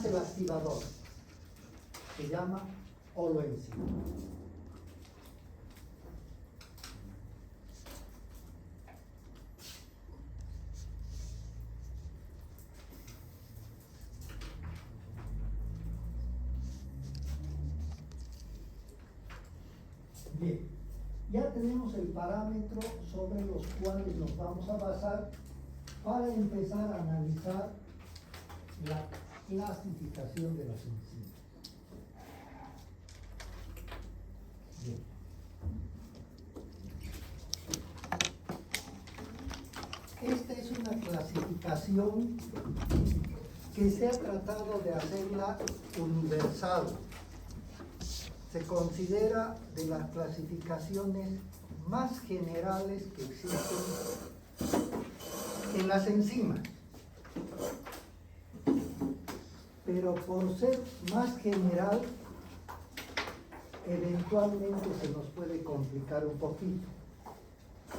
el activador. Se llama holoenzima. Bien, ya tenemos el parámetro sobre los cuales nos vamos a basar para empezar a analizar la clasificación de las enzimas. Bien. Esta es una clasificación que se ha tratado de hacerla universal. Se considera de las clasificaciones más generales que existen en las enzimas. Pero por ser más general, eventualmente se nos puede complicar un poquito.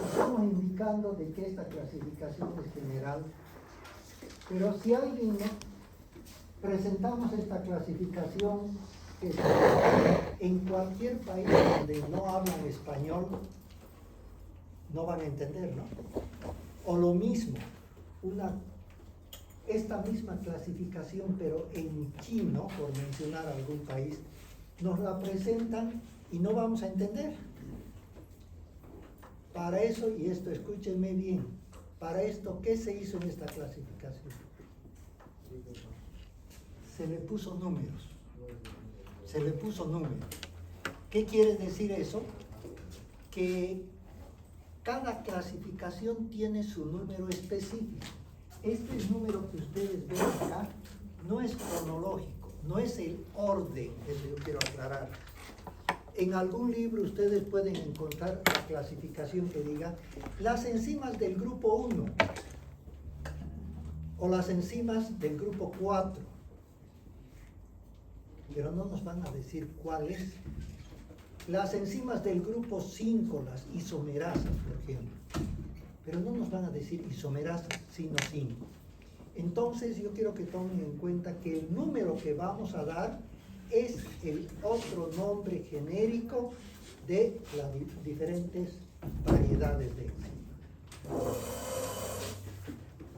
Estamos indicando de que esta clasificación es general, pero si alguien presentamos esta clasificación en cualquier país donde no hablan español, no van a entender, ¿no? O lo mismo, esta misma clasificación, pero en chino, por mencionar algún país, nos la presentan y no vamos a entender. Para eso, y esto escúchenme bien, para esto, ¿qué se hizo en esta clasificación? Se le puso números. Se le puso números. ¿Qué quiere decir eso? Que cada clasificación tiene su número específico. Este número que ustedes ven acá no es cronológico, no es el orden que yo quiero aclarar. En algún libro ustedes pueden encontrar la clasificación que diga las enzimas del grupo 1 o las enzimas del grupo 4, pero no nos van a decir cuál es. Las enzimas del grupo 5, las isomerasas, por ejemplo, pero no nos van a decir isomerasas, sino 5. Entonces yo quiero que tomen en cuenta que el número que vamos a dar es el otro nombre genérico de las diferentes variedades de enzimas.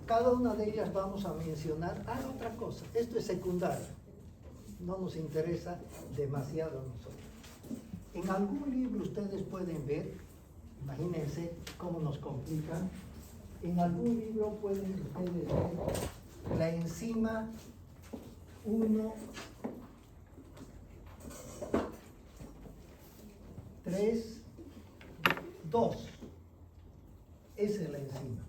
Cada una de ellas vamos a mencionar otra cosa. Esto es secundario, no nos interesa demasiado a nosotros. En algún libro ustedes pueden ver, imagínense cómo nos complican, en algún libro pueden ustedes ver la enzima 1, 3, 2. Esa es la enzima.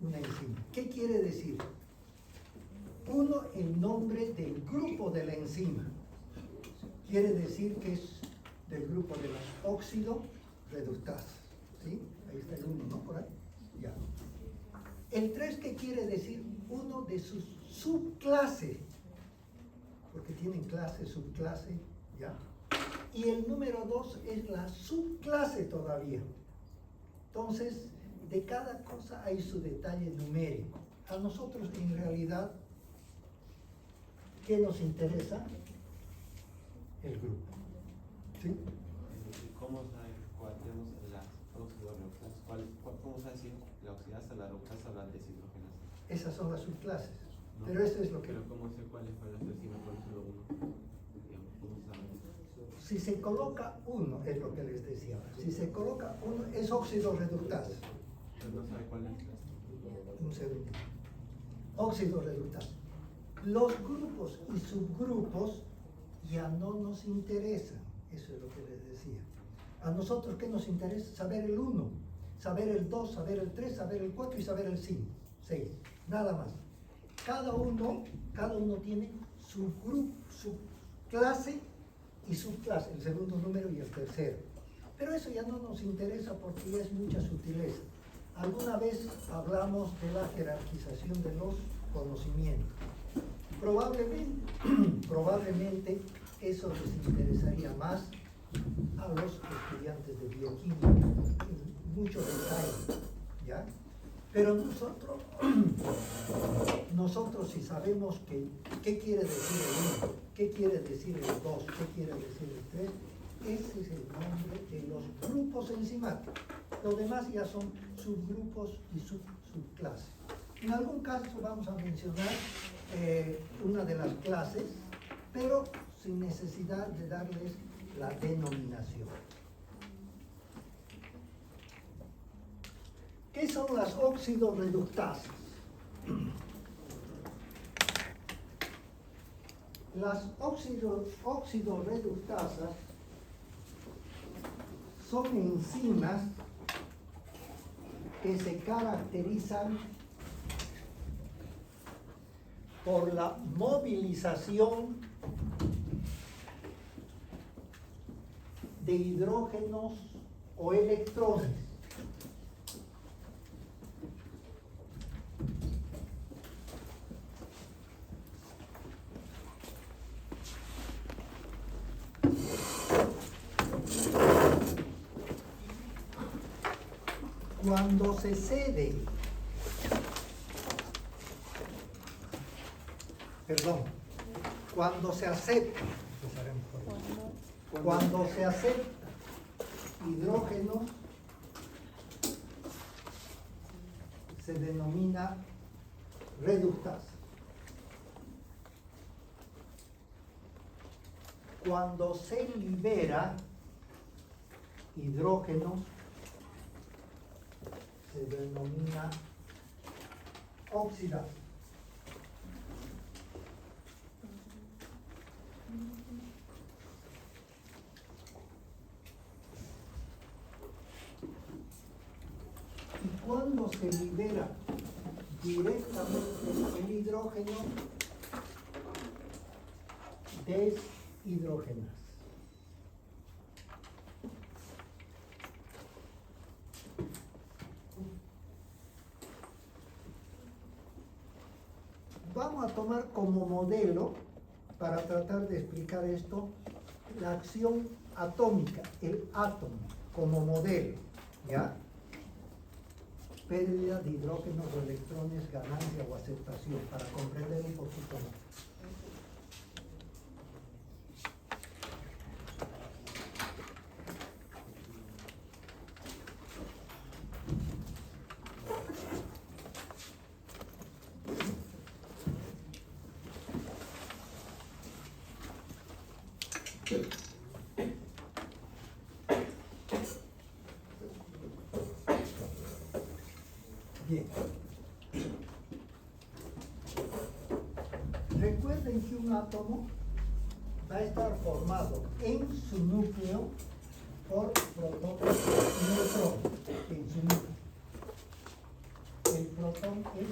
Una enzima. ¿Qué quiere decir? 1, el nombre del grupo de la enzima. Quiere decir que es del grupo de las óxido-reductasas. ¿Sí? Ahí está el 1, ¿no? Por ahí. Ya. El 3, ¿qué quiere decir? Uno de sus subclases. Porque tienen clase, subclase, ¿ya? Y el número 2 es la subclase todavía. Entonces, de cada cosa hay su detalle numérico. A nosotros, en realidad, ¿qué nos interesa? El grupo. ¿Sí? ¿Cómo saber cuál tenemos las oxidorreductasas? ¿Cómo saber si la oxidasa, la reductasa o la deshidrogenasa? Esas son las subclases. ¿No? Pero eso es lo que... Pero ¿cómo sé cuáles fueron las enzimas? ¿Cuál es solo uno? Digamos, ¿cómo saben? Si se coloca 1, es lo que les decía. Si se coloca 1, es óxido-reductasa. Pero no sabe cuál es. Un segundo. Óxido-reductasa. Los grupos y subgrupos ya no nos interesan. Eso es lo que les decía. A nosotros, ¿qué nos interesa? Saber el 1, saber el 2, saber el 3, saber el 4 y saber el 5, 6. Nada más. Cada uno tiene su grupo, su clase y subclase, el segundo número y el tercero. Pero eso ya no nos interesa porque ya es mucha sutileza. Alguna vez hablamos de la jerarquización de los conocimientos. Probablemente eso les interesaría más a los estudiantes de bioquímica, en mucho detalle, ¿ya? Pero nosotros si sabemos qué quiere decir el 1, qué quiere decir el 2, qué quiere decir el 3, ese es el nombre de los grupos enzimáticos. Los demás ya son subgrupos y subclases. En algún caso vamos a mencionar una de las clases, pero sin necesidad de darles la denominación. ¿Qué son las oxidorreductasas? Las oxidorreductasas son enzimas que se caracterizan por la movilización de hidrógenos o electrones cuando se cede, cuando se acepta, cuando se acepta hidrógeno, se denomina reductasa. Cuando se libera hidrógeno, se denomina oxidasa. Y cuando se libera directamente el hidrógeno, deshidrogenasa. Vamos a tomar como modelo, para tratar de explicar esto, la acción atómica, el átomo, como modelo, ¿ya? Pérdida de hidrógenos o electrones, ganancia o aceptación, para comprender un poquito más. Bien. Recuerden que un átomo va a estar formado en su núcleo por protones y neutrones. En su núcleo. El protón es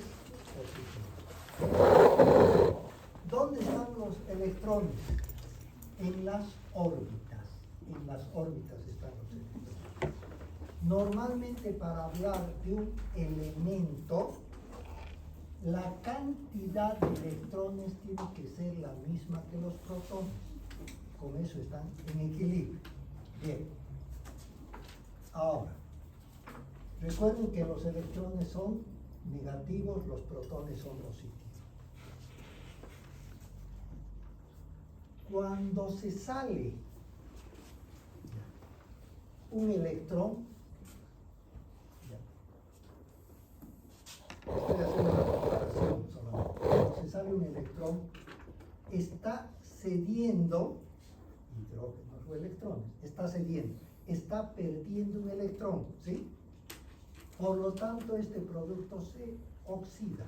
positivo. ¿Dónde están los electrones? En las órbitas. En las órbitas están los electrones. Normalmente, para hablar de un elemento, la cantidad de electrones tiene que ser la misma que los protones. Con eso están en equilibrio. Bien. Ahora, recuerden que los electrones son negativos, los protones son positivos. Cuando se sale un electrón, estoy haciendo una comparación solamente. Cuando se sale un electrón, está cediendo hidrógenos o electrones, está cediendo, está perdiendo un electrón, ¿sí? Por lo tanto, este producto se oxida,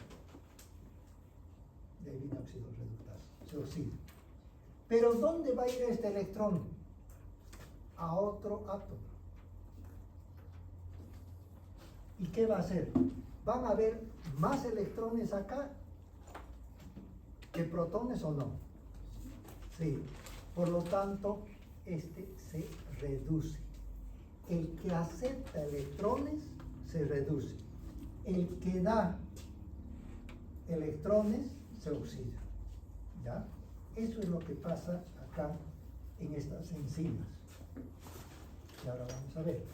debido a oxidorreductasa, se oxida. Pero ¿dónde va a ir este electrón? A otro átomo. ¿Y qué va a hacer? ¿Van a haber más electrones acá que protones o no? Sí. Por lo tanto, este se reduce. El que acepta electrones se reduce. El que da electrones se oxida. ¿Ya? Eso es lo que pasa acá en estas enzimas. Y ahora vamos a ver.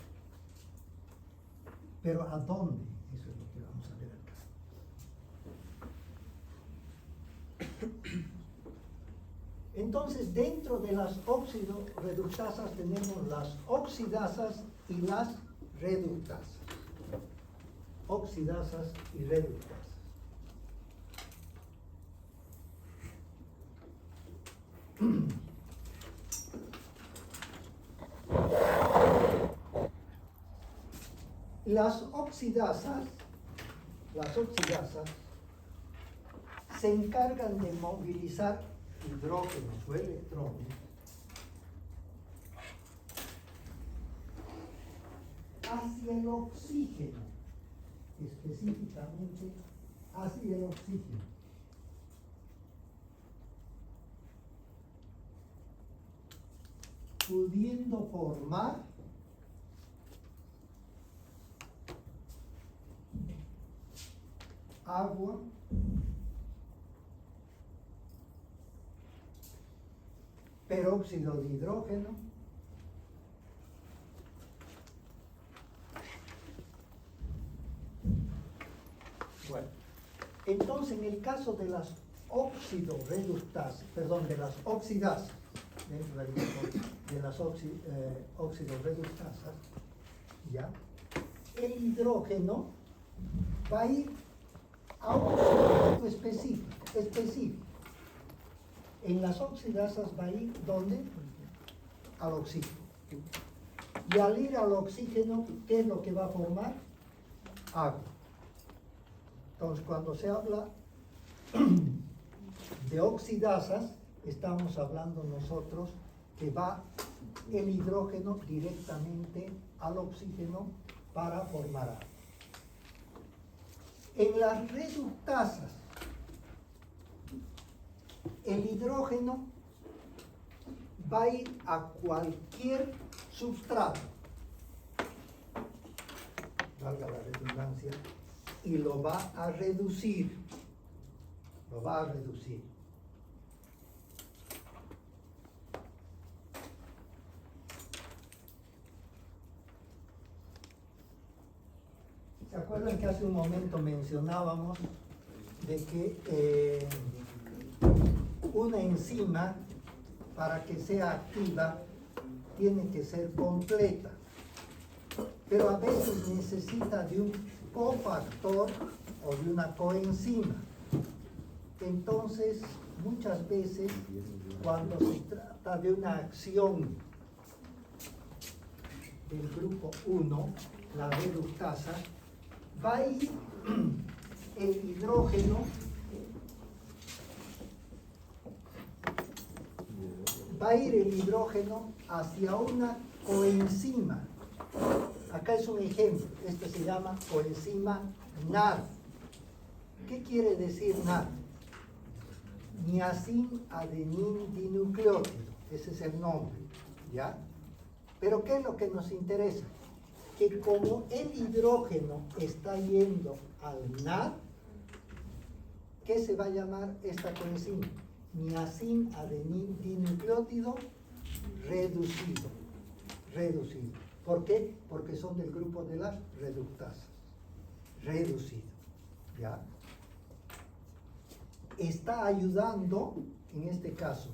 Pero ¿a dónde? Eso es lo que vamos a ver. Entonces, dentro de las oxidorreductasas tenemos las oxidasas y las reductasas. Oxidasas y reductasas. Las oxidasas se encargan de movilizar hidrógenos o electrones hacia el oxígeno, específicamente hacia el oxígeno. Pudiendo formar agua, peróxido de hidrógeno, bueno, entonces en el caso de las oxidorreductasas, de las oxidasas, dentro del grupo de las oxidorreductasas, ¿ya? El hidrógeno va a ir a un punto específico. En las oxidasas va a ir, ¿dónde? Al oxígeno. Y al ir al oxígeno, ¿qué es lo que va a formar? Agua. Entonces, cuando se habla de oxidasas, estamos hablando nosotros que va el hidrógeno directamente al oxígeno para formar agua. En las reductasas, el hidrógeno va a ir a cualquier substrato, valga la redundancia, y lo va a reducir. ¿Se acuerdan que hace un momento mencionábamos de que una enzima, para que sea activa, tiene que ser completa? Pero a veces necesita de un cofactor o de una coenzima. Entonces, muchas veces, cuando se trata de una acción del grupo 1, la reductasa, va a ir el hidrógeno, hacia una coenzima. Acá es un ejemplo, este se llama coenzima NAD. ¿Qué quiere decir NAD? Niacin adenin dinucleótido, ese es el nombre, ¿ya? Pero ¿qué es lo que nos interesa? Que como el hidrógeno está yendo al NAD, ¿qué se va a llamar esta coenzima? Niacin adenin dinucleótido reducido. ¿Por qué? Porque son del grupo de las reductasas. Reducido, ¿ya? Está ayudando, en este caso,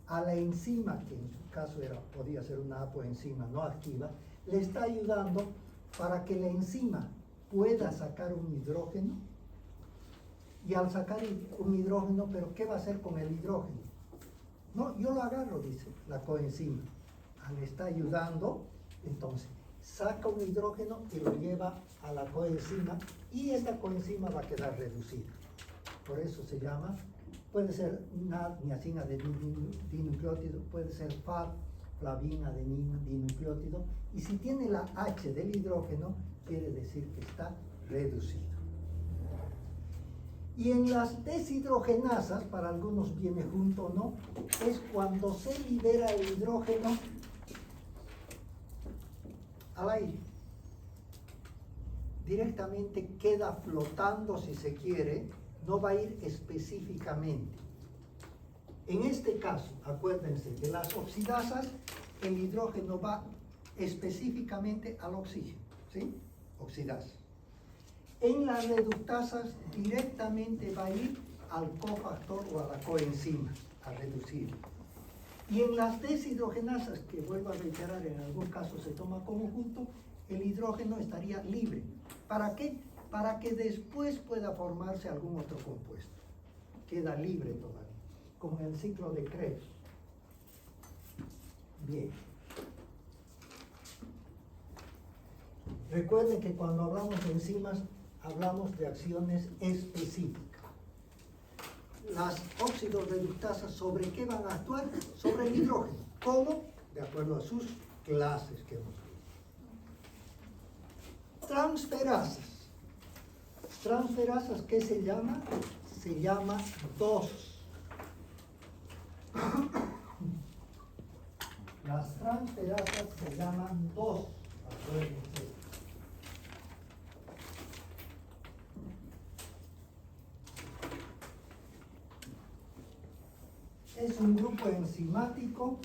a la enzima, que en su caso podía ser una apoenzima no activa, le está ayudando para que la enzima pueda sacar un hidrógeno. Y al sacar un hidrógeno, ¿pero qué va a hacer con el hidrógeno? No, yo lo agarro, dice la coenzima. Le está ayudando, entonces saca un hidrógeno y lo lleva a la coenzima, y esta coenzima va a quedar reducida. Por eso se llama, puede ser niacin adenin dinucleótido, puede ser FAD, flavin adenin dinucleótido, y si tiene la H del hidrógeno, quiere decir que está reducido. Y en las deshidrogenasas, para algunos viene junto o no, es cuando se libera el hidrógeno al aire. Directamente queda flotando, si se quiere, no va a ir específicamente. En este caso, acuérdense, de las oxidasas, el hidrógeno va específicamente al oxígeno, ¿sí? Oxidasa. En las reductasas directamente va a ir al cofactor o a la coenzima, a reducir. Y en las deshidrogenasas, que vuelvo a reiterar, en algún caso se toma como junto, el hidrógeno estaría libre. ¿Para qué? Para que después pueda formarse algún otro compuesto. Queda libre todavía, como en el ciclo de Krebs. Bien. Recuerden que cuando hablamos de enzimas, hablamos de acciones específicas. Las oxidorreductasas, ¿sobre qué van a actuar? Sobre el hidrógeno. ¿Cómo? De acuerdo a sus clases que hemos visto. Transferasas. Transferasas, ¿qué se llama? Se llama 2. Las transferasas se llaman 2. Acuérdense. Es un grupo enzimático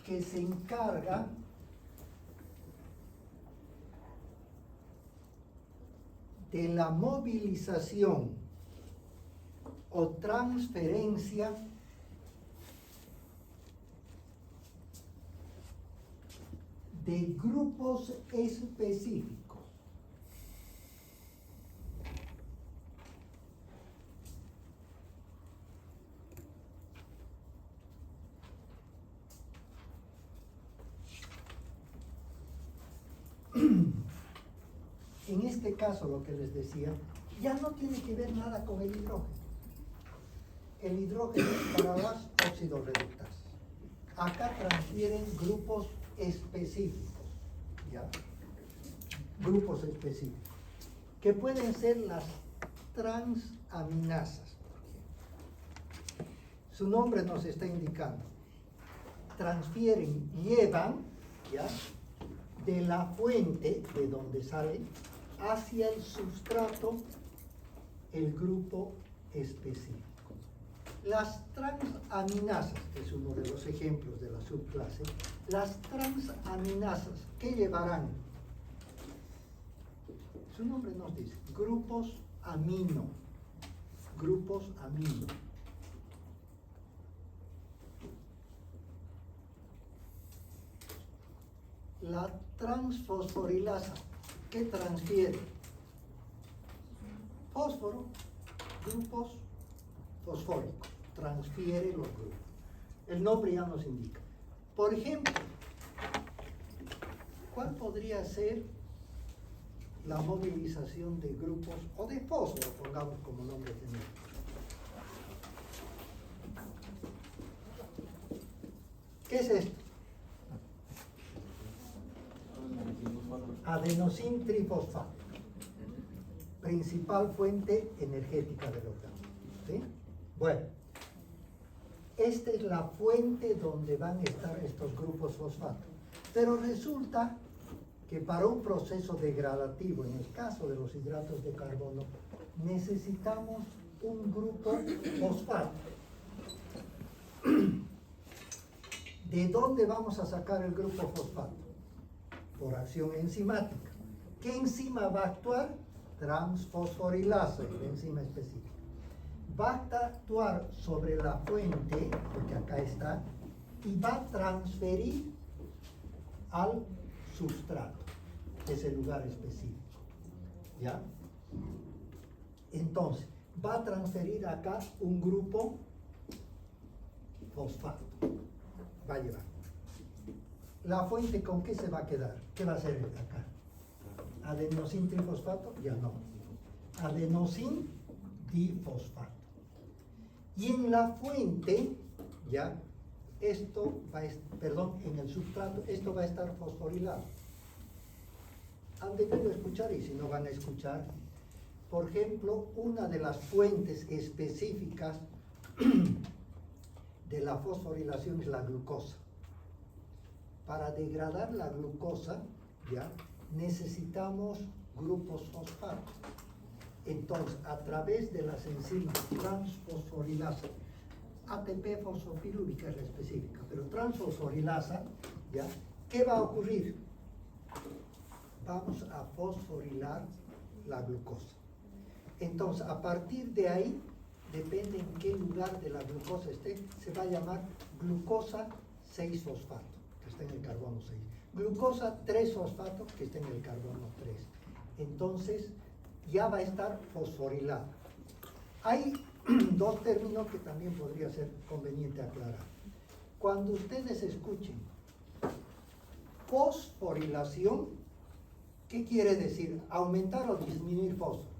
que se encarga de la movilización o transferencia de grupos específicos. En este caso, lo que les decía, ya no tiene que ver nada con el hidrógeno. El hidrógeno es para las oxidorreductasas. Acá transfieren grupos específicos, ¿ya? Grupos específicos, que pueden ser las transaminasas. Su nombre nos está indicando. Transfieren, llevan, ¿ya?, de la fuente de donde sale hacia el sustrato el grupo específico. Las transaminasas, que es uno de los ejemplos de la subclase, las transaminasas, ¿qué llevarán? Su nombre nos dice, grupos amino. Grupos amino. La transfosforilasa, ¿qué transfiere? Fósforo, grupos fosfóricos, transfiere los grupos. El nombre ya nos indica. Por ejemplo, ¿cuál podría ser la movilización de grupos, o de fósforo, pongamos como nombre genérico? ¿Qué es esto? Adenosín trifosfato, principal fuente energética del organismo, ¿sí? Bueno, esta es la fuente donde van a estar estos grupos fosfato, pero resulta que para un proceso degradativo, en el caso de los hidratos de carbono, necesitamos un grupo fosfato. ¿De dónde vamos a sacar el grupo fosfato? Por acción enzimática. ¿Qué enzima va a actuar? Transfosforilasa, la enzima específica. Va a actuar sobre la fuente, porque acá está, y va a transferir al sustrato, ese lugar específico. ¿Ya? Entonces, va a transferir acá un grupo fosfato. Va a llevar. ¿La fuente con qué se va a quedar? ¿Qué va a ser acá? ¿Adenosín trifosfato? Ya no. Adenosín difosfato. Y en la fuente, ya, esto va a, en el sustrato, esto va a estar fosforilado. Han debido escuchar, y si no van a escuchar, por ejemplo, una de las fuentes específicas de la fosforilación es la glucosa. Para degradar la glucosa, ¿ya?, necesitamos grupos fosfato. Entonces, a través de las enzimas transfosforilasa, ATP fosfopirúvica es la específica, pero transfosforilasa, ¿ya?, ¿qué va a ocurrir? Vamos a fosforilar la glucosa. Entonces, a partir de ahí, depende en qué lugar de la glucosa esté, se va a llamar glucosa 6-fosfato, que está en el carbono 6. Glucosa 3-fosfato, que está en el carbono 3. Entonces, ya va a estar fosforilado. Hay dos términos que también podría ser conveniente aclarar. Cuando ustedes escuchen fosforilación, ¿qué quiere decir? ¿Aumentar o disminuir fósforo?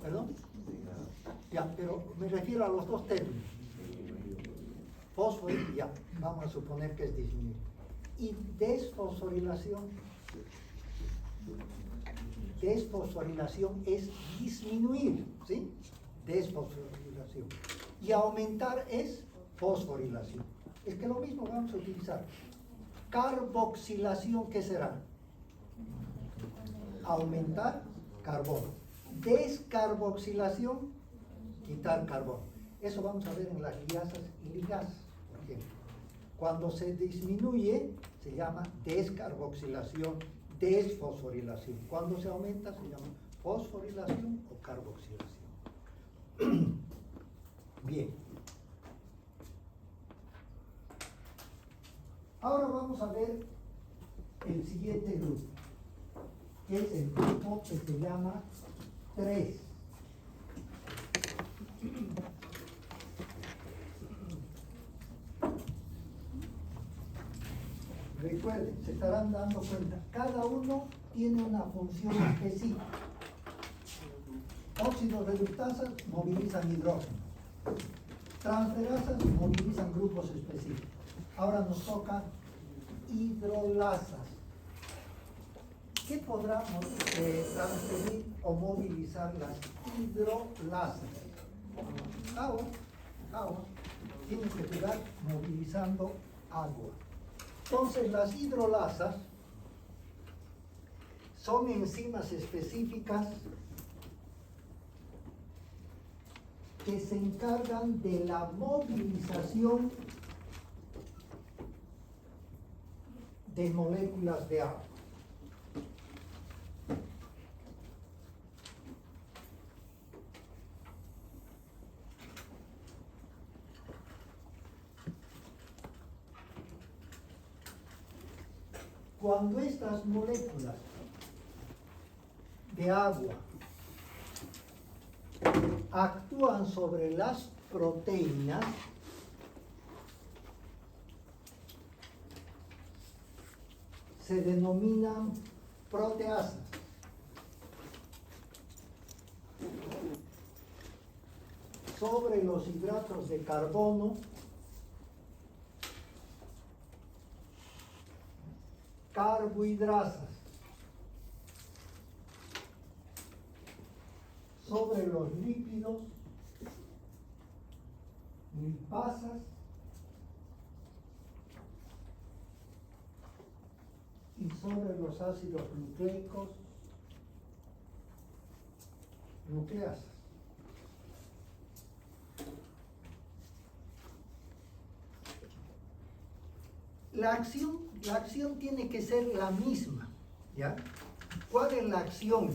¿Perdón? Ya, pero me refiero a los dos términos. Fósforo, ya, vamos a suponer que es disminuir. Y desfosforilación. Desfosforilación es disminuir, ¿sí? Desfosforilación. Y aumentar es fosforilación. Es que lo mismo vamos a utilizar. Carboxilación, ¿qué será? Aumentar carbono. Descarboxilación, quitar carbono. Eso vamos a ver en las liasas y ligasas, por ejemplo. Cuando se disminuye, se llama descarboxilación, desfosforilación. Cuando se aumenta, se llama fosforilación o carboxilación. Bien. Ahora vamos a ver el siguiente grupo, que es el grupo que se llama 3. Recuerden, se estarán dando cuenta, cada uno tiene una función específica. Óxidos reductasas movilizan hidrógeno. Transferasas movilizan grupos específicos. Ahora nos toca hidrolasas. ¿Qué podrá transferir o movilizar las hidrolasas? Agua. Tienen que quedar movilizando agua. Entonces, las hidrolasas son enzimas específicas que se encargan de la movilización de moléculas de agua. Cuando estas moléculas de agua actúan sobre las proteínas, se denominan proteasas. Sobre los hidratos de carbono, carbohidrasas. Sobre los lípidos, lipasas. Y sobre los ácidos nucleicos, nucleasas. La acción tiene que ser la misma, ¿ya? ¿Cuál es la acción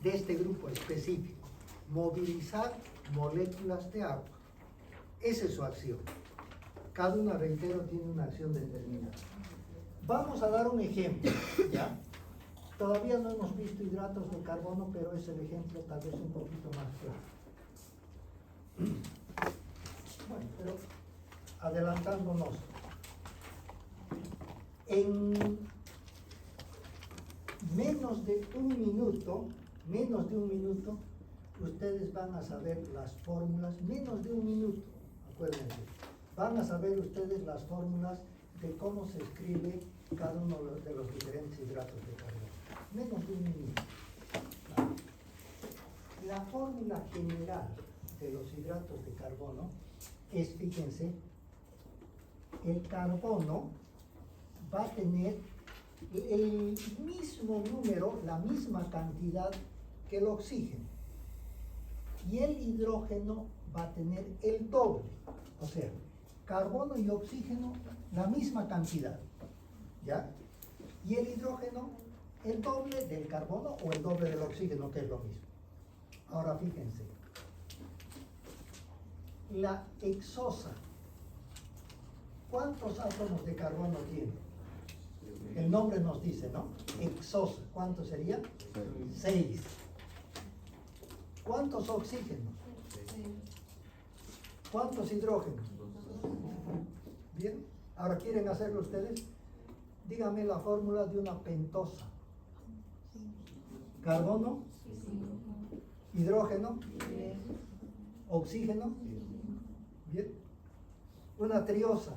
de este grupo específico? Movilizar moléculas de agua. Esa es su acción. Cada una, reitero, tiene una acción determinada. Vamos a dar un ejemplo, ¿ya? Todavía no hemos visto hidratos de carbono, pero es el ejemplo tal vez un poquito más claro. Bueno, pero adelantándonos. En menos de un minuto, ustedes van a saber las fórmulas, menos de un minuto, acuérdense, van a saber ustedes las fórmulas de cómo se escribe cada uno de los diferentes hidratos de carbono. Menos de un minuto. La fórmula general de los hidratos de carbono es, fíjense, el carbono va a tener el mismo número, la misma cantidad que el oxígeno. Y el hidrógeno va a tener el doble. O sea, carbono y oxígeno, la misma cantidad. ¿Ya? Y el hidrógeno, el doble del carbono o el doble del oxígeno, que es lo mismo. Ahora fíjense, la hexosa, ¿cuántos átomos de carbono tiene? El nombre nos dice, ¿no? Hexosa, ¿cuántos sería? 6. ¿Cuántos oxígenos? ¿Cuántos hidrógenos? Bien, ahora quieren hacerlo ustedes. Díganme la fórmula de una pentosa. Carbono, hidrógeno, oxígeno. Bien. Una triosa.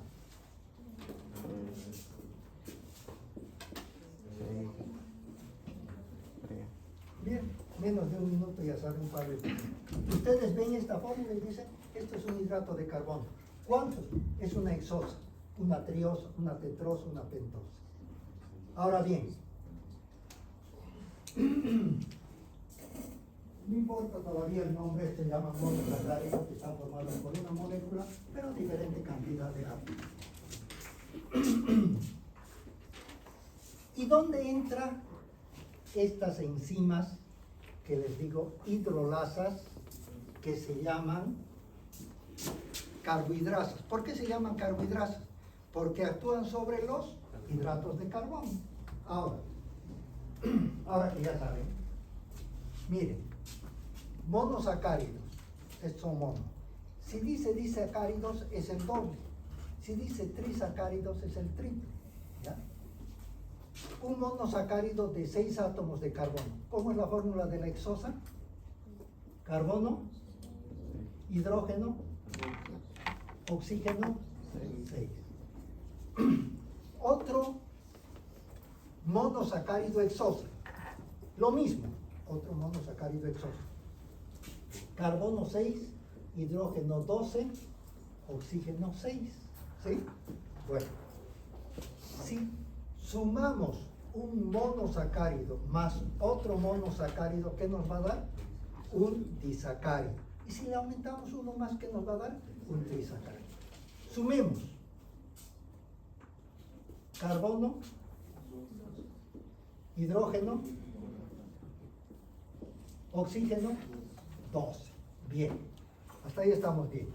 Bien, menos de un minuto ya saben un par de cosas. Ustedes ven esta fórmula y dicen, esto es un hidrato de carbono. ¿Cuántos? Es una hexosa, una triosa, una tetrosa, una pentosa. Ahora bien, no importa todavía el nombre, se llaman monosacáridos, que están formados por una molécula, pero diferente cantidad de átomos. ¿Y dónde entran estas enzimas que les digo hidrolasas, que se llaman carbohidrasas? ¿Por qué se llaman carbohidrasas? Porque actúan sobre los hidratos de carbono. Ahora que ya saben, miren, monosacáridos, estos son monos. Si dice disacáridos es el doble. Si dice trisacáridos es el triple. ¿Ya? Un monosacárido de 6 átomos de carbono. ¿Cómo es la fórmula de la hexosa? Carbono, hidrógeno, oxígeno, 6. Otro monosacárido hexosa. Lo mismo, otro monosacárido hexosa. Carbono 6, hidrógeno 12, oxígeno 6. ¿Sí? Bueno, si sumamos un monosacárido más otro monosacárido, ¿qué nos va a dar? Un disacárido. Y si le aumentamos uno más, ¿qué nos va a dar? Un trisacárido. Sumemos. Carbono, hidrógeno, oxígeno, 12. Bien, hasta ahí estamos bien.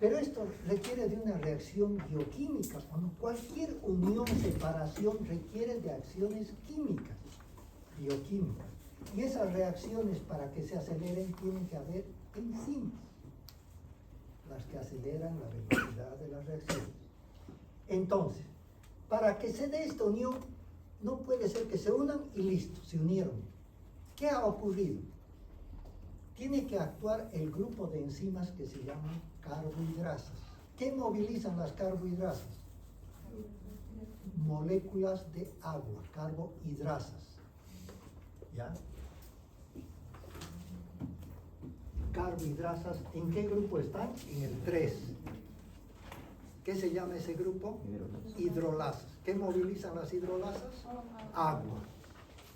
Pero esto requiere de una reacción bioquímica. Cualquier unión, separación requiere de acciones químicas, bioquímicas. Y esas reacciones, para que se aceleren, tienen que haber enzimas, las que aceleran la velocidad de las reacciones. Entonces, para que se dé esta unión, no puede ser que se unan y listo, se unieron. ¿Qué ha ocurrido? Tiene que actuar el grupo de enzimas que se llaman carbohidrasas. ¿Qué movilizan las carbohidrasas? Moléculas de agua, carbohidrasas. ¿Ya? Carbohidrasas, ¿en qué grupo están? En el 3. ¿Qué se llama ese grupo? Hidrolasas. ¿Qué movilizan las hidrolasas? Agua.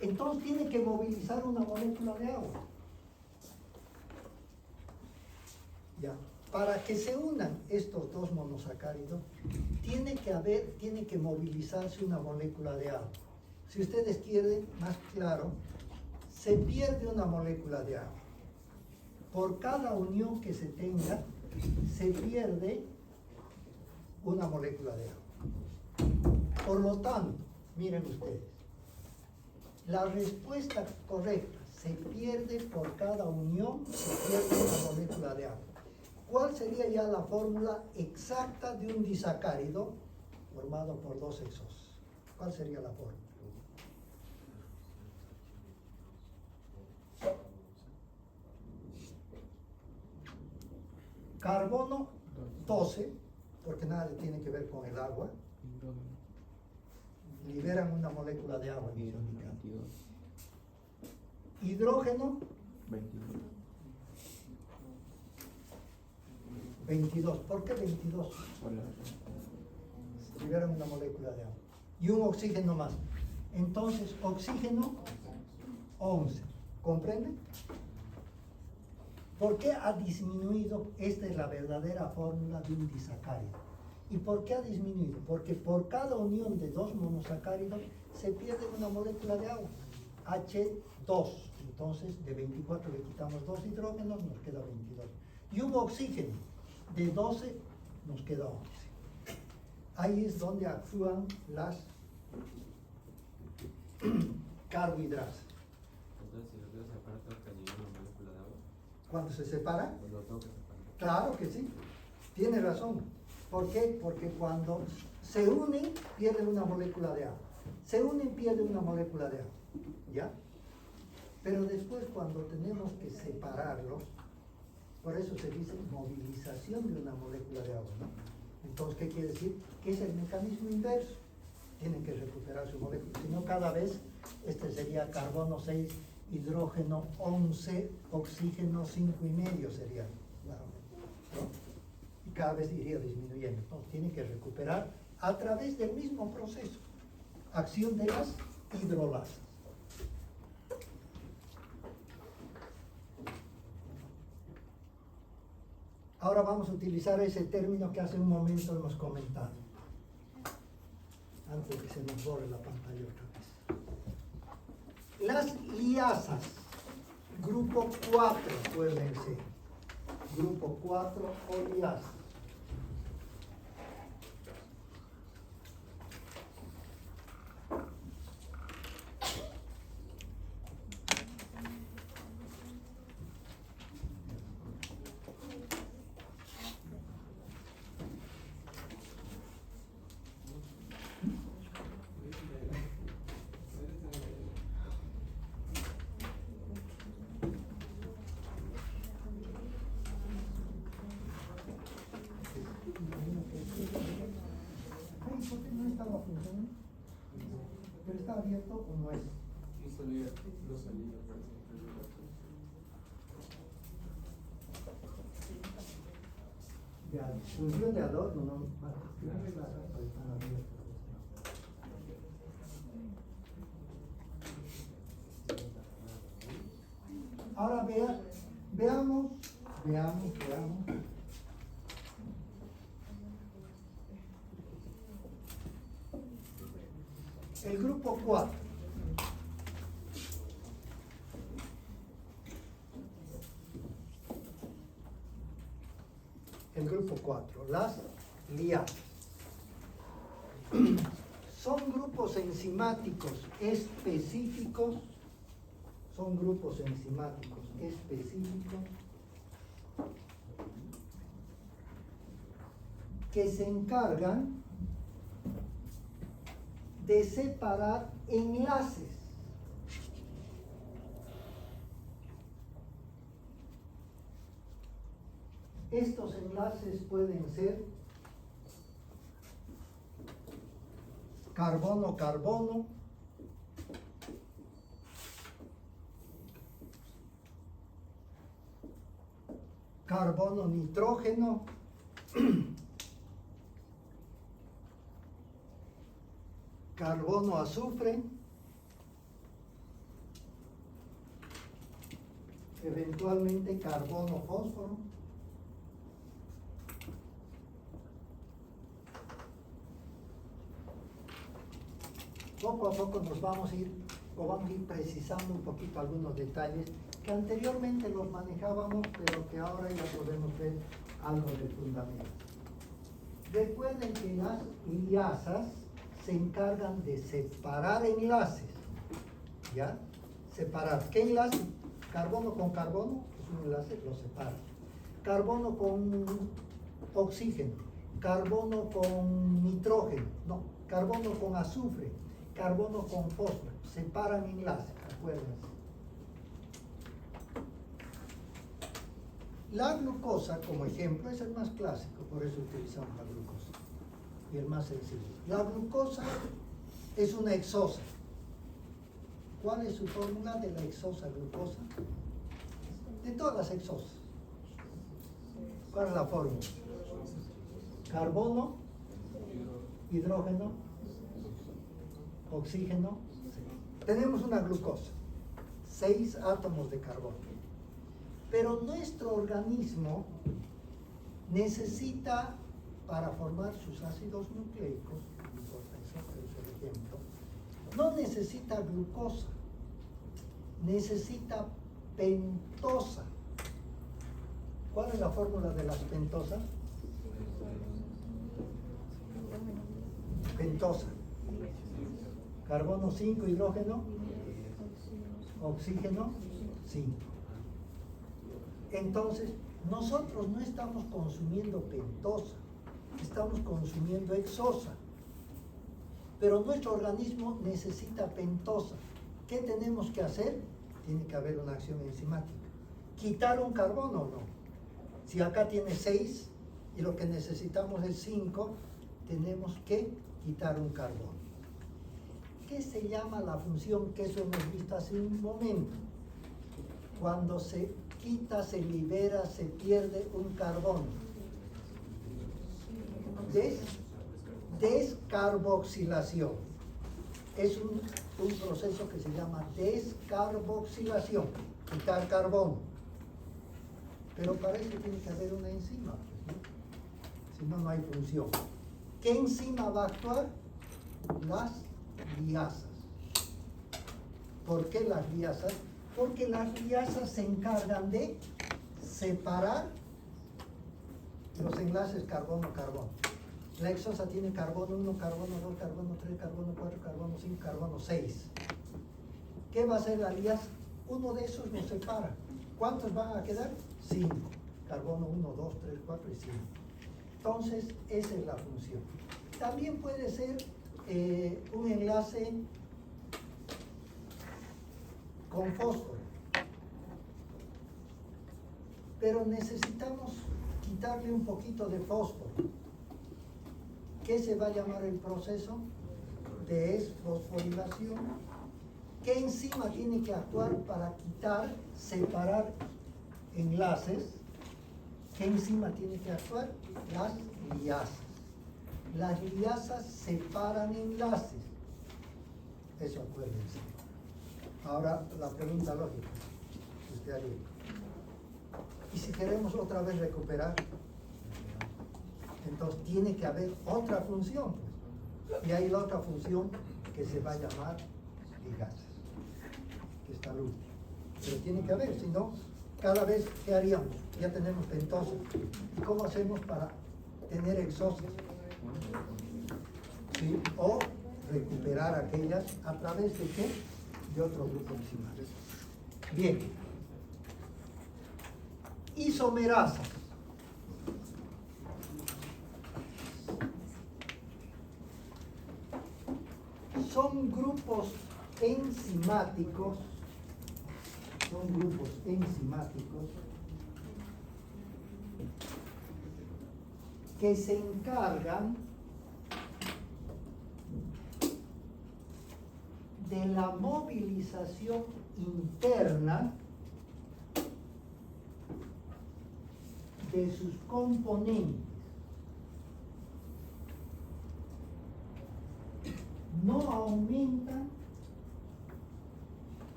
Entonces tiene que movilizar una molécula de agua. Ya. Para que se unan estos dos monosacáridos, tiene que movilizarse una molécula de agua. Si ustedes quieren, más claro, se pierde una molécula de agua. Por cada unión que se tenga, se pierde una molécula de agua. Por lo tanto, miren ustedes, la respuesta correcta, se pierde por cada unión, se pierde una molécula de agua. ¿Cuál sería ya la fórmula exacta de un disacárido formado por 2 hexosas? ¿Cuál sería la fórmula? Carbono 12, porque nada tiene que ver con el agua. Liberan una molécula de agua. Hidrógeno 22. ¿Por qué 22? Liberan una molécula de agua. Y un oxígeno más. Entonces, oxígeno 11. ¿Comprenden? ¿Por qué ha disminuido? Esta es la verdadera fórmula de un disacárido. ¿Y por qué ha disminuido? Porque por cada unión de dos monosacáridos se pierde una molécula de agua, H2. Entonces, de 24 le quitamos 2 hidrógenos, nos queda 22. Y hubo oxígeno, de 12 nos queda 11. Ahí es donde actúan las carbohidratos. Entonces, si lo quiero separar, tengo que añadir una molécula de agua. Cuando se separan, Pues lo tengo que separar. claro que sí, tiene razón. ¿Por qué? Porque cuando se unen, pierden una molécula de agua. Se unen, pierden una molécula de agua. ¿Ya? Pero después, cuando tenemos que separarlos, por eso se dice movilización de una molécula de agua, ¿no? Entonces, ¿qué quiere decir? Que es el mecanismo inverso. Tienen que recuperar su molécula. Si no, cada vez, este sería carbono 6, hidrógeno 11, oxígeno 5,5 sería. ¿No? Y cada vez iría disminuyendo. Entonces, tienen que recuperar a través del mismo proceso. Acción de las hidrolasas. Ahora vamos a utilizar ese término que hace un momento hemos comentado. Antes de que se nos borre la pantalla otra vez. Las liasas, grupo 4, acuérdense. Grupo 4 o liasas. ¿Por qué no estaba funcionando? ¿Pero está abierto o no es? No salía, parece. Ya, función de adorno, no. Están abiertos. Ahora veamos. El grupo 4. El grupo 4, las liasas. Son grupos enzimáticos específicos. Son grupos enzimáticos específicos que se encargan de separar enlaces. Estos enlaces pueden ser carbono-carbono, carbono-nitrógeno, carbono-azufre, eventualmente carbono-fósforo. Poco a poco vamos a ir precisando un poquito algunos detalles que anteriormente los manejábamos, pero que ahora ya podemos ver algo de fundamento. Recuerden que las liasas se encargan de separar enlaces, ¿ya? Separar. ¿Qué enlace? Carbono con carbono, es un enlace, lo separa. Carbono con oxígeno, carbono con nitrógeno, no, carbono con azufre, carbono con fósforo, separan enlaces, acuérdense. La glucosa, como ejemplo, es el más clásico, por eso utilizamos la glucosa, y el más sencillo. La glucosa es una hexosa. ¿Cuál es su fórmula de la hexosa glucosa? De todas las hexosas. ¿Cuál es la fórmula? Carbono, hidrógeno, oxígeno. Tenemos una glucosa, 6 átomos de carbono. Pero nuestro organismo necesita para formar sus ácidos nucleicos, no importa eso, pero es el ejemplo, no necesita glucosa, necesita pentosa. ¿Cuál es la fórmula de las pentosas? Pentosa. Carbono 5, hidrógeno, oxígeno 5. Entonces, nosotros no estamos consumiendo pentosa, estamos consumiendo hexosa. Pero nuestro organismo necesita pentosa. ¿Qué tenemos que hacer? Tiene que haber una acción enzimática. ¿Quitar un carbono o no? Si acá tiene 6 y lo que necesitamos es 5, tenemos que quitar un carbono. ¿Qué se llama la función? Que eso hemos visto hace un momento. Cuando se quita, se libera, se pierde un carbono. Descarboxilación. Es un proceso que se llama descarboxilación, quitar carbono. Pero para eso tiene que haber una enzima, pues, ¿no? Si no, no hay función. ¿Qué enzima va a actuar? Las liasas. ¿Por qué las liasas? Porque las liasas se encargan de separar los enlaces carbono-carbono. La hexosa tiene carbono 1, carbono 2, carbono 3, carbono 4, carbono 5, carbono 6. ¿Qué va a hacer la liasa? Uno de esos nos separa. ¿Cuántos van a quedar? 5. Carbono 1, 2, 3, 4 y 5. Entonces, esa es la función. También puede ser un enlace con fósforo. Pero necesitamos quitarle un poquito de fósforo. ¿Qué se va a llamar el proceso? Desfosforilación. ¿Qué enzima tiene que actuar para quitar, separar enlaces? ¿Qué enzima tiene que actuar? Las liasas. Las liasas separan enlaces. Eso acuérdense. Ahora la pregunta lógica que usted haría. Y si queremos otra vez recuperar, entonces tiene que haber otra función, pues. Y hay la otra función que se va a llamar ligasas, que está al último. Pero tiene que haber, si no, cada vez, ¿qué haríamos? Ya tenemos pentosa. ¿Y cómo hacemos para tener hexosas? ¿Sí? O recuperar aquellas a través de ¿qué? De otro grupo enzimal. Bien. Isomerasas. Son grupos enzimáticos, que se encargan de la movilización interna de sus componentes. No aumentan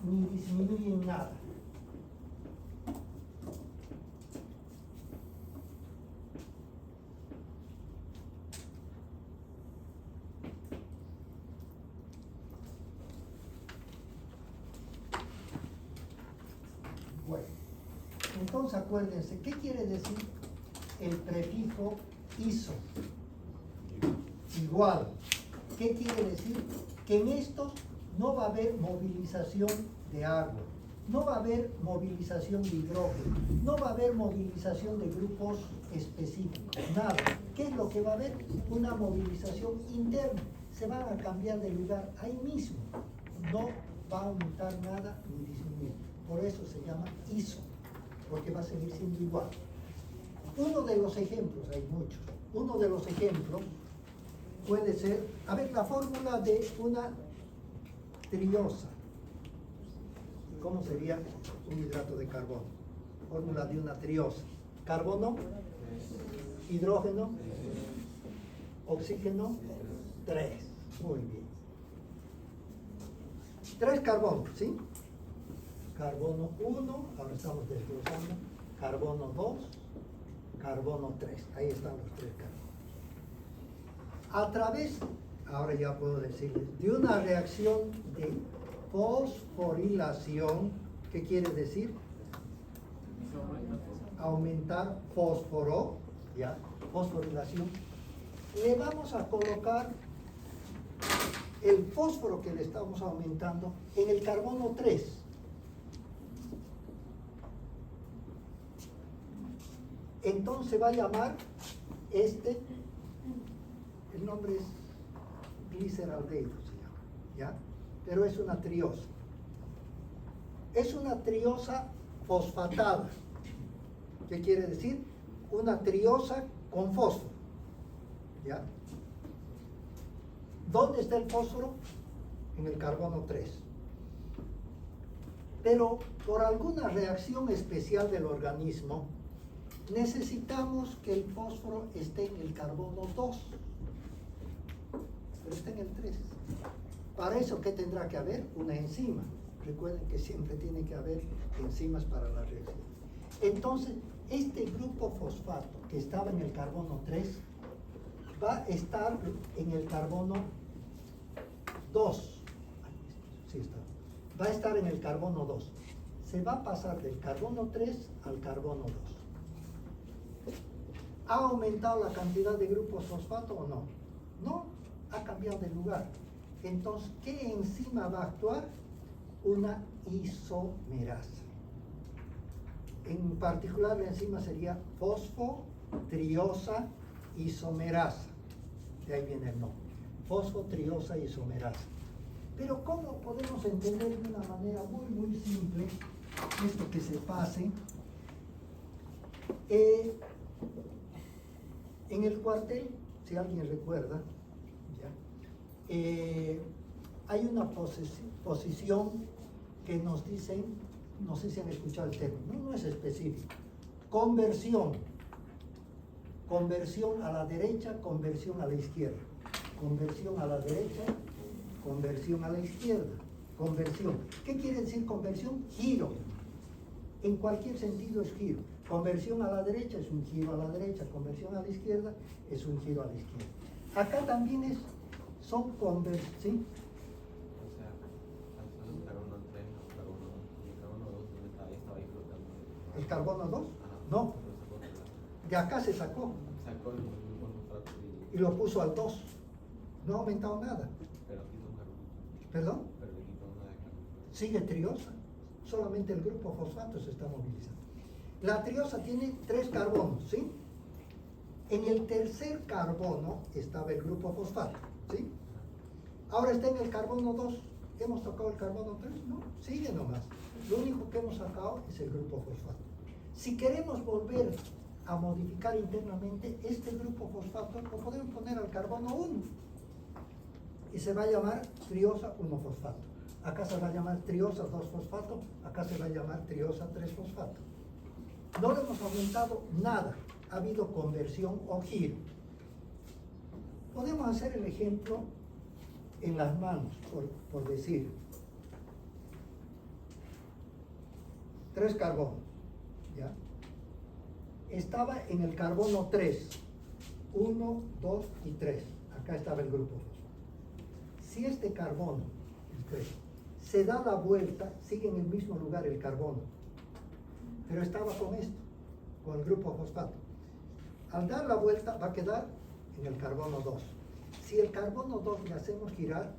ni disminuyen nada. Bueno, entonces acuérdense, ¿qué quiere decir el prefijo iso? Igual. ¿Qué quiere decir? Que en estos no va a haber movilización de agua, no va a haber movilización de hidrógeno, no va a haber movilización de grupos específicos, nada. ¿Qué es lo que va a haber? Una movilización interna. Se van a cambiar de lugar ahí mismo. No va a aumentar nada ni disminuir. Por eso se llama iso, porque va a seguir siendo igual. Uno de los ejemplos, hay muchos, uno de los ejemplos puede ser, a ver, la fórmula de una triosa. ¿Cómo sería un hidrato de carbono? Fórmula de una triosa. Carbono, hidrógeno, oxígeno, 3. Muy bien. 3 carbonos, ¿sí? Carbono 1, ahora estamos desglosando. Carbono 2, carbono 3. Ahí están los 3 carbonos. A través, ahora ya puedo decirles, de una reacción de fosforilación, ¿qué quiere decir? Aumentar fósforo, ya, fosforilación. Le vamos a colocar el fósforo que le estamos aumentando en el carbono 3. Entonces va a llamar el nombre es gliceraldehído, se llama, ¿ya? Pero es una triosa. Es una triosa fosfatada. ¿Qué quiere decir? Una triosa con fósforo, ¿ya? ¿Dónde está el fósforo? En el carbono 3. Pero por alguna reacción especial del organismo, necesitamos que el fósforo esté en el carbono 2. Pero está en el 3. Para eso, ¿qué tendrá que haber? Una enzima. Recuerden que siempre tiene que haber enzimas para la reacción. Entonces, este grupo fosfato que estaba en el carbono 3 va a estar en el carbono 2. Sí está. Va a estar en el carbono 2. Se va a pasar del carbono 3 al carbono 2. ¿Ha aumentado la cantidad de grupos fosfato o no? No, ha cambiado de lugar. Entonces, ¿qué enzima va a actuar? Una isomerasa. En particular, la enzima sería fosfotriosa isomerasa. De ahí viene el nombre. Fosfotriosa isomerasa. Pero ¿cómo podemos entender de una manera muy simple esto que se pase? En el cuartel, si alguien recuerda, ¿ya? Hay una posición que nos dicen, no sé si han escuchado el término, no es específico, conversión a la derecha, conversión a la izquierda, conversión a la derecha, conversión a la izquierda, conversión. ¿Qué quiere decir conversión? Giro. En cualquier sentido es giro. Conversión a la derecha es un giro a la derecha, conversión a la izquierda es un giro a la izquierda. Acá también son conversiones, ¿sí? O sea, al carbono 3, carbono 2, y el carbono 2 estaba ahí flotando. ¿El carbono 2? Ajá. No, de acá se sacó Sacó el grupo fosfato y lo puso al 2. No ha aumentado nada. pero quitó un carbono. ¿Perdón? Pero le quitó una de carbono. Sigue triosa. Solamente el grupo fosfato se está movilizando. La triosa tiene 3 carbonos, ¿sí? En el tercer carbono estaba el grupo fosfato, ¿sí? Ahora está en el carbono 2. ¿Hemos tocado el carbono 3? No, sigue nomás. Lo único que hemos sacado es el grupo fosfato. Si queremos volver a modificar internamente este grupo fosfato, lo podemos poner al carbono 1 y se va a llamar triosa 1-fosfato. Acá se va a llamar triosa 2-fosfato, acá se va a llamar triosa 3-fosfato. No le hemos aumentado nada, ha habido conversión o giro. Podemos hacer el ejemplo en las manos, por decir. 3 carbonos, ¿ya? Estaba en el carbono 3, 1, 2 y 3. Acá estaba el grupo fosfato. Si este carbono, el 3, se da la vuelta, sigue en el mismo lugar el carbono, pero estaba con esto, con el grupo fosfato. Al dar la vuelta va a quedar en el carbono 2. Si el carbono 2 le hacemos girar,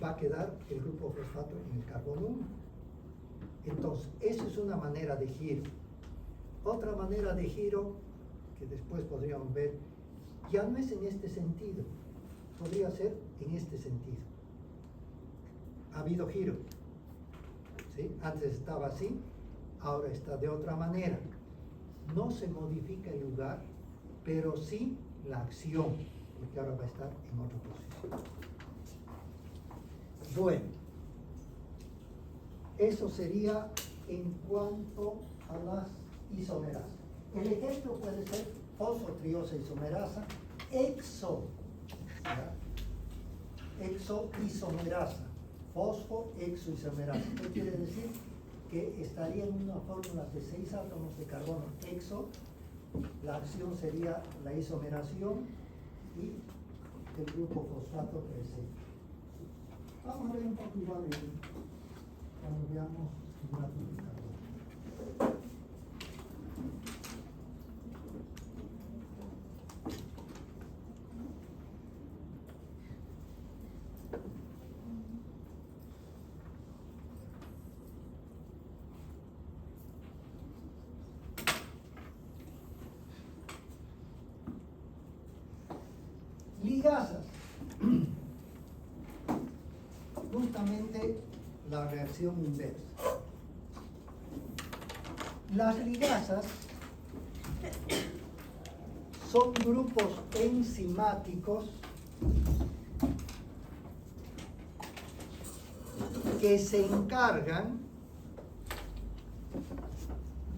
va a quedar el grupo fosfato en el carbono 1. Entonces, esa es una manera de giro. Otra manera de giro, que después podríamos ver, ya no es en este sentido, podría ser en este sentido. Ha habido giro, ¿sí? Antes estaba así, ahora está de otra manera. No se modifica el lugar, pero sí la acción, porque ahora va a estar en otra posición. Bueno, eso sería en cuanto a las isomerasas. El ejemplo puede ser fosfotriosa isomerasa, exoisomerasa, fosfoexoisomerasa. ¿Qué quiere decir? Que estaría en una fórmula de 6 átomos de carbono exo, la acción sería la isomeración y del grupo fosfato presente. Vamos a ver un poco igual cuando veamos hidratos de carbono. Ligasas. Justamente la reacción inversa. Las ligasas son grupos enzimáticos que se encargan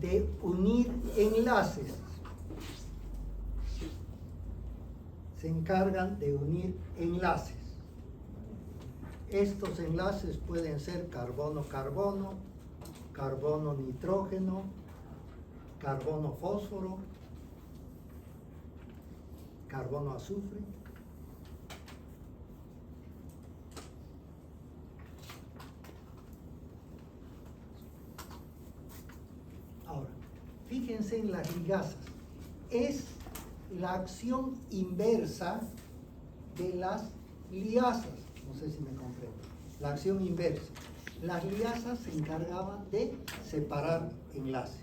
de unir enlaces. Se encargan de unir enlaces. Estos enlaces pueden ser carbono-carbono, carbono-nitrógeno, carbono-fósforo, carbono-azufre. Ahora, fíjense en las ligasas. Es la acción inversa de las liasas. No sé si me comprendo. La acción inversa. Las liasas se encargaban de separar enlaces.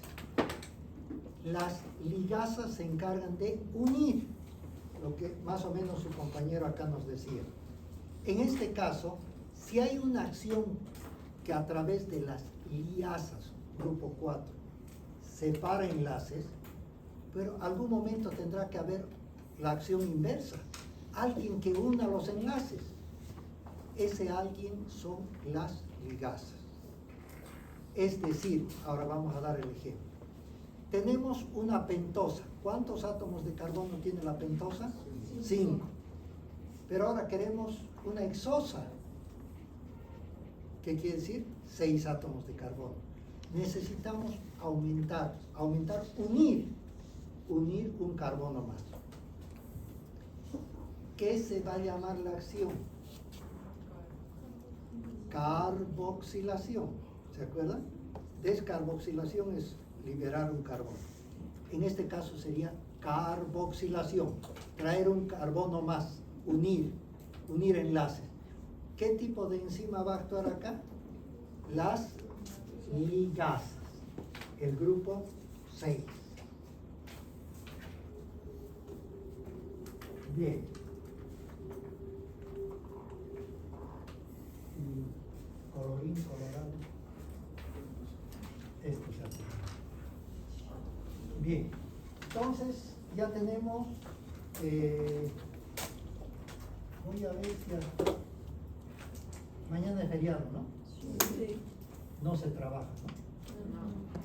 Las ligasas se encargan de unir, lo que más o menos su compañero acá nos decía. En este caso, si hay una acción que a través de las liasas, grupo 4, separa enlaces, pero algún momento tendrá que haber la acción inversa, alguien que una los enlaces. Ese alguien son las ligasas. Es decir, ahora vamos a dar el ejemplo. Tenemos una pentosa. ¿Cuántos átomos de carbono tiene la pentosa? 5. Pero ahora queremos una hexosa. ¿Qué quiere decir? 6 átomos de carbono. Necesitamos aumentar, unir un carbono más. ¿Qué se va a llamar la acción? Carboxilación. ¿Se acuerdan? Descarboxilación es liberar un carbono. En este caso sería carboxilación. Traer un carbono más, unir enlaces. ¿Qué tipo de enzima va a actuar acá? Las ligasas. El grupo 6. Bien. Colorín colorado. Esto se hace. Bien. Entonces ya tenemos. Voy a ver si hasta mañana es feriado, ¿no? Sí. No se trabaja, ¿no? No.